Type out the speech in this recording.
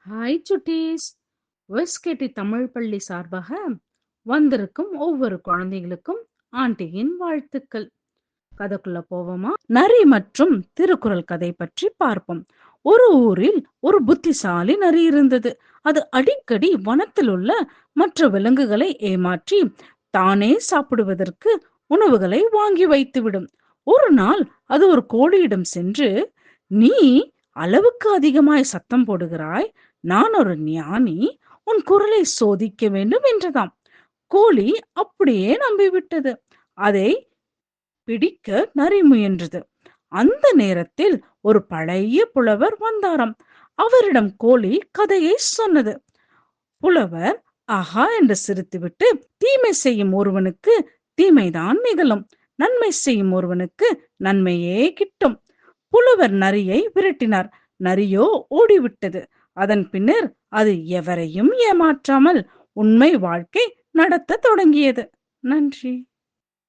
Hi சுட்டீஸ்! வெஸ்கேட்டி தமிழ் பள்ளி சார்பாக வந்திருக்கும் ஒவ்வொரு குழந்தைகளுக்கும் ஆண்டியின் வாழ்த்துக்கள். கதைக்குள்ள போவோமா? நரி மற்றும் திருக்குறள் கதை பற்றி பார்ப்போம். ஒரு ஊரில் ஒரு புத்திசாலி நரி இருந்தது. அது அடிக்கடி வனத்தில் உள்ள மற்ற விலங்குகளை ஏமாற்றி தானே சாப்பிடுவதற்கு உணவுகளை வாங்கி வைத்துவிடும். ஒரு நாள் அது ஒரு கோழியிடம் சென்று, நீ அளவுக்கு அதிகமாய் சத்தம் போடுகிறாய், நான் ஒரு ஞானி, உன் குரலை சோதிக்க வேண்டும் என்றதாம். கோழி அப்படியே நம்பிவிட்டது. அதை பிடிக்க நரி முயன்றது. அந்த நேரத்தில் ஒரு பழைய புலவர் வந்தாராம். அவரிடம் கோழி கதையை சொன்னது. புலவர் ஆஹா என்று சிரித்துவிட்டு, தீமை செய்யும் ஒருவனுக்கு தீமைதான் நிகழும், நன்மை செய்யும் ஒருவனுக்கு நன்மையே கிட்டும். புலவர் நரியை விரட்டினார். நரியோ ஓடிவிட்டது. அதன் பின்னர் அது எவரையும் ஏமாற்றாமல் உண்மை வாழ்க்கை நடத்த தொடங்கியது. நன்றி.